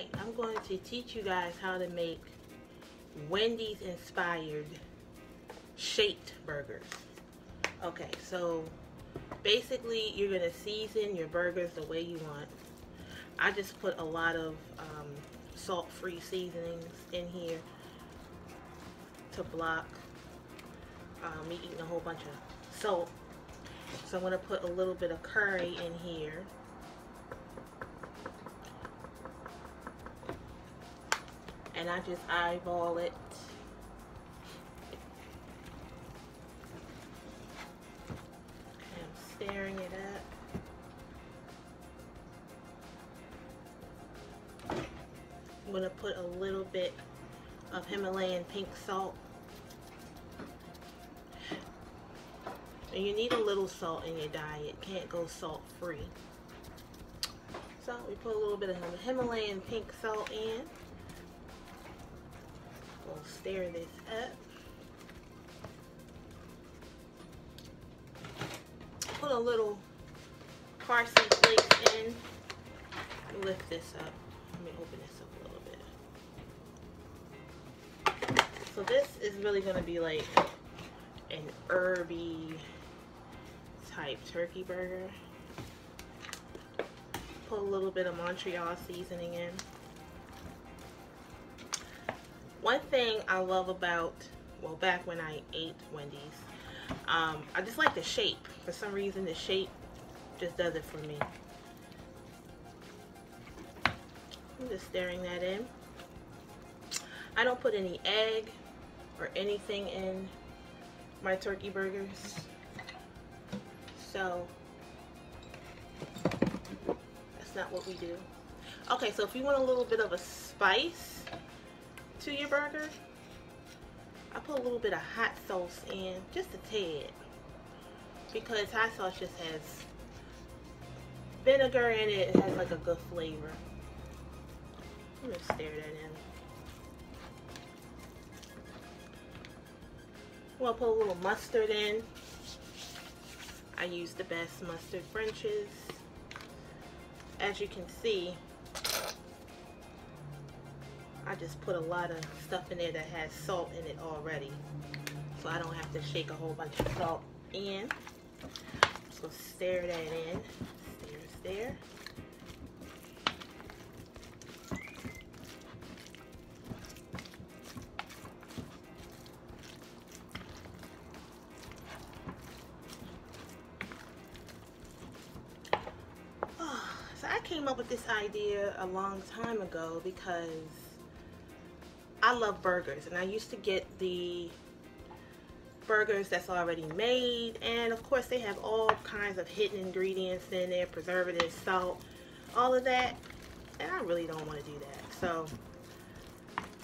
Alright, I'm going to teach you guys how to make Wendy's inspired shaped burgers. Okay, so basically you're going to season your burgers the way you want. I just put a lot of salt-free seasonings in here to block me eating a whole bunch of salt. So I'm going to put a little bit of curry in here. And I just eyeball it. And I'm stirring it up. I'm going to put a little bit of Himalayan pink salt. And you need a little salt in your diet. Can't go salt free. So we put a little bit of Himalayan pink salt in. We'll stir this up. Put a little parsley flakes in. Lift this up. Let me open this up a little bit. So this is really going to be like an herby type turkey burger. Put a little bit of Montreal seasoning in. One thing I love about, well, back when I ate Wendy's, I just like the shape. For some reason, the shape just does it for me. I'm just stirring that in. I don't put any egg or anything in my turkey burgers. So that's not what we do. Okay, so if you want a little bit of a spice to your burger, I put a little bit of hot sauce in, just a tad, because hot sauce just has vinegar in it. It has like a good flavor. I'm gonna stir that in. Well, put a little mustard in. I use the best mustard French's. As you can see, I just put a lot of stuff in there that has salt in it already, so I don't have to shake a whole bunch of salt in. So stir that in. Stir. So I came up with this idea a long time ago because I love burgers, and I used to get the burgers that's already made, and of course they have all kinds of hidden ingredients in there, preservatives, salt, all of that, and I really don't want to do that. So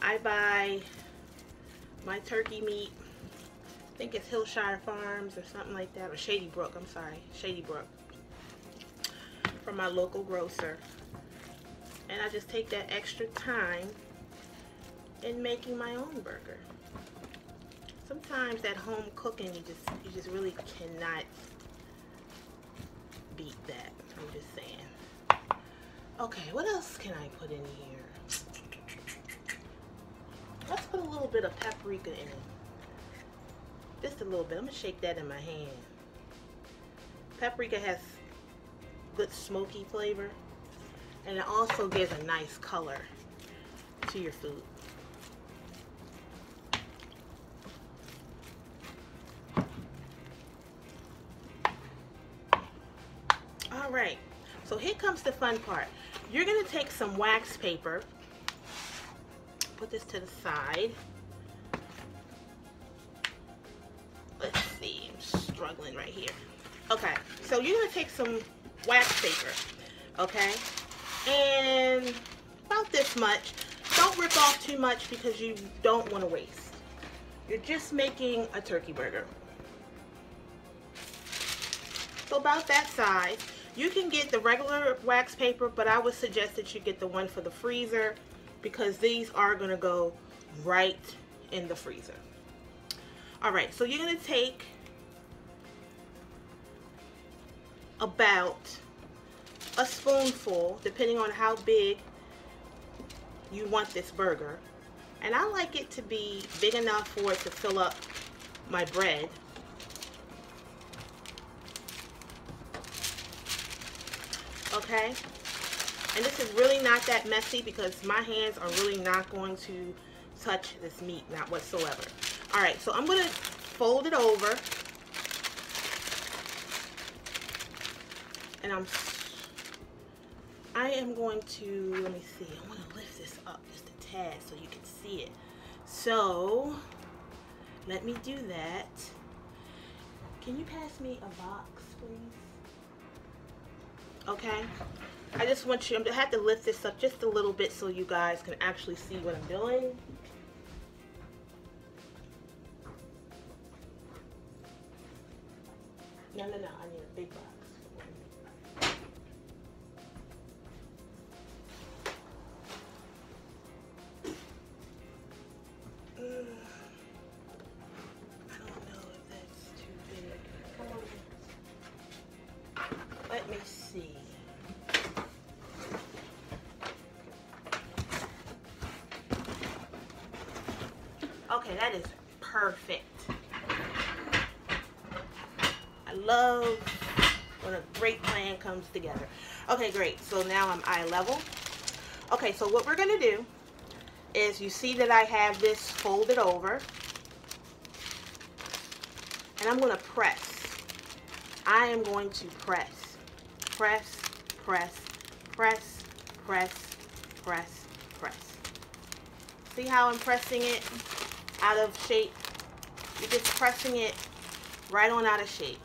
I buy my turkey meat, I think it's Hillshire Farms or something like that, or Shady Brook, I'm sorry, Shady Brook, from my local grocer, and I just take that extra time in making my own burger. Sometimes at home cooking, you just really cannot beat that. I'm just saying. Okay, what else can I put in here? Let's put a little bit of paprika in it. Just a little bit. I'm gonna shake that in my hand. Paprika has good smoky flavor, and it also gives a nice color to your food. Alright, so here comes the fun part. You're going to take some wax paper, put this to the side. Let's see, I'm struggling right here. Okay, so you're going to take some wax paper, okay, and about this much. Don't rip off too much because you don't want to waste. You're just making a turkey burger. So about that size. You can get the regular wax paper, but I would suggest that you get the one for the freezer because these are going to go right in the freezer. Alright, so you're going to take about a spoonful, depending on how big you want this burger. And I like it to be big enough for it to fill up my bread. Okay? And this is really not that messy because my hands are really not going to touch this meat, not whatsoever. Alright, so I'm going to fold it over. And I am going to, let me see, I want to lift this up just a tad so you can see it. So, let me do that. Can you pass me a box, please? Okay. I just want you, I have to lift this up just a little bit so you guys can actually see what I'm doing. No, I need a big box. I don't know if that's too big. Come on. Let me see. Okay, that is perfect. I love when a great plan comes together. Okay, great. So now I'm eye level. Okay, so what we're going to do is, you see that I have this folded over. And I'm going to press. I am going to press. Press, press, press, press, press, press. See how I'm pressing it out of shape? You're just pressing it right on out of shape.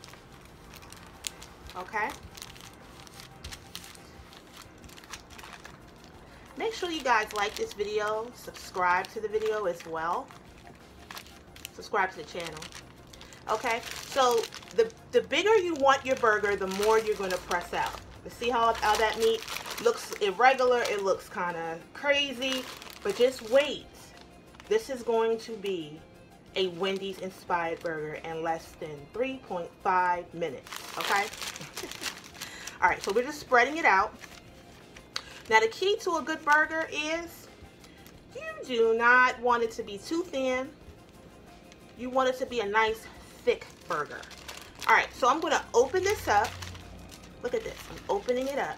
Okay? Make sure you guys like this video, subscribe to the video as well. Subscribe to the channel. Okay, so the bigger you want your burger, the more you're going to press out. You see how that meat looks irregular, it looks kind of crazy, but just wait. This is going to be a Wendy's inspired burger in less than 3.5 minutes, okay? All right, so we're just spreading it out. Now the key to a good burger is you do not want it to be too thin. You want it to be a nice thick burger. All right, so I'm going to open this up. Look at this. I'm opening it up.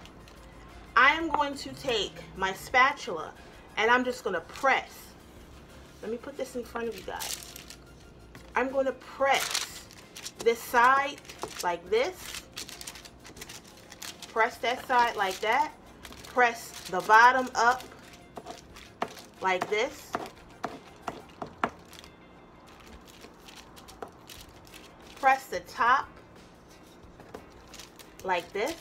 I am going to take my spatula and I'm just going to press. Let me put this in front of you guys. I'm going to press this side like this. Press that side like that. Press the bottom up like this. Press the top like this.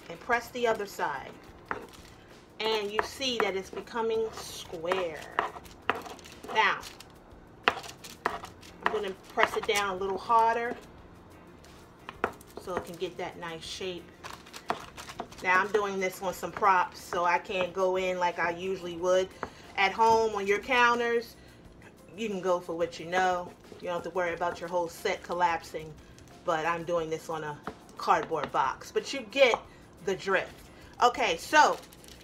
And press the other side. And you see that it's becoming square. Now, I'm going to press it down a little harder so it can get that nice shape. Now I'm doing this on some props, so I can't go in like I usually would. At home on your counters, you can go for what you know. You don't have to worry about your whole set collapsing, but I'm doing this on a cardboard box. But you get the drift. Okay, so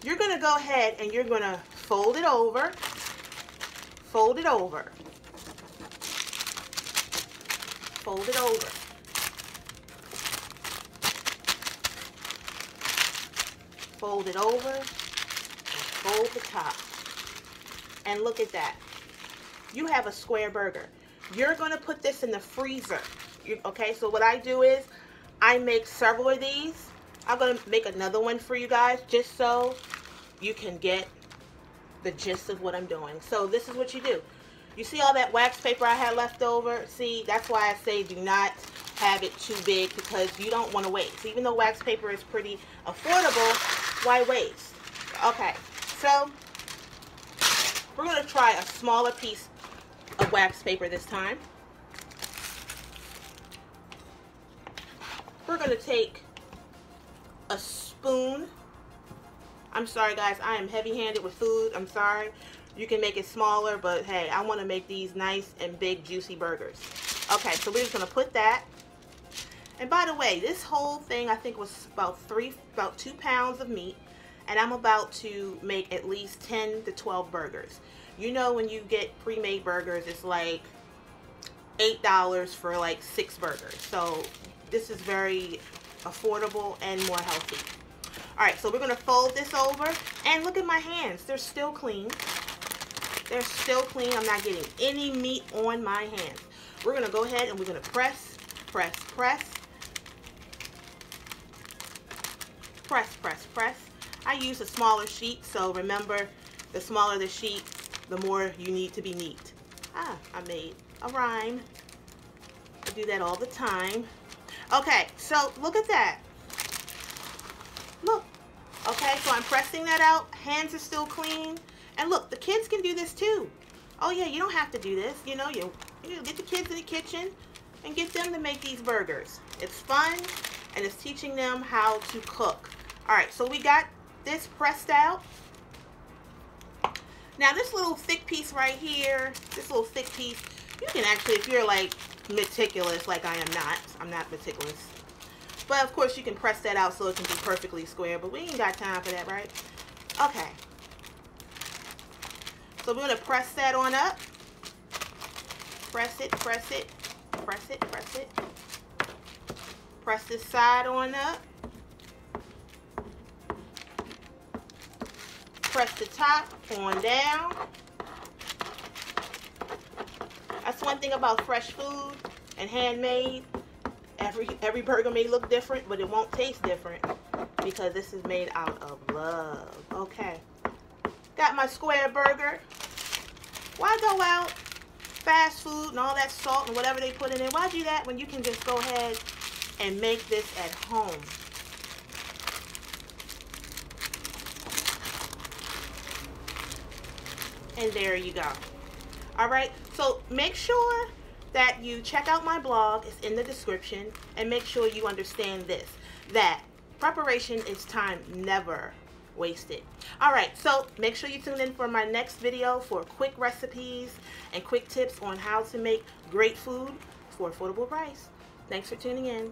you're going to go ahead and you're going to fold it over. Fold it over. Fold it over. Fold it over. And fold the top. And look at that. You have a square burger. You're going to put this in the freezer. Okay, so what I do is I make several of these. I'm going to make another one for you guys just so you can get the gist of what I'm doing. So this is what you do. You see all that wax paper I had left over? See, that's why I say do not have it too big, because you don't want to waste. Even though wax paper is pretty affordable, why waste? Okay, so we're going to try a smaller piece of wax paper this time. We're going to take a spoon. I'm sorry guys, I am heavy-handed with food. I'm sorry. You can make it smaller, but hey, I want to make these nice and big juicy burgers. Okay, so we're just going to put that. And by the way, this whole thing I think was about 2 pounds of meat. and I'm about to make at least 10 to 12 burgers. You know, when you get pre-made burgers, it's like $8 for like 6 burgers. So this is very affordable and more healthy. All right, so we're gonna fold this over, and look at my hands. They're still clean. They're still clean. I'm not getting any meat on my hands. We're gonna go ahead and we're gonna press, press, press. Press, press, press. I use a smaller sheet, so remember, the smaller the sheet, the more you need to be neat. Ah, I made a rhyme. I do that all the time. Okay, so look at that. Look. Okay, so I'm pressing that out. Hands are still clean. And look, the kids can do this too. Oh yeah, you don't have to do this. You know, you get the kids in the kitchen and get them to make these burgers. It's fun, and it's teaching them how to cook. All right, so we got this pressed out. Now this little thick piece right here, this little thick piece, you can actually, if you're like meticulous, like I am not, I'm not meticulous. But of course you can press that out so it can be perfectly square, but we ain't got time for that, right? Okay. So we're gonna press that on up. Press it, press it, press it, press it. Press this side on up. Press the top on down. That's one thing about fresh food and handmade. Every burger may look different, but it won't taste different because this is made out of love. Okay. Got my square burger. Why go out, fast food and all that salt and whatever they put in it? Why do that when you can just go ahead and make this at home? And there you go. All right, so make sure that you check out my blog. It's in the description. And make sure you understand this, that preparation is time never wasted. All right, so make sure you tune in for my next video for quick recipes and quick tips on how to make great food for affordable price. Thanks for tuning in.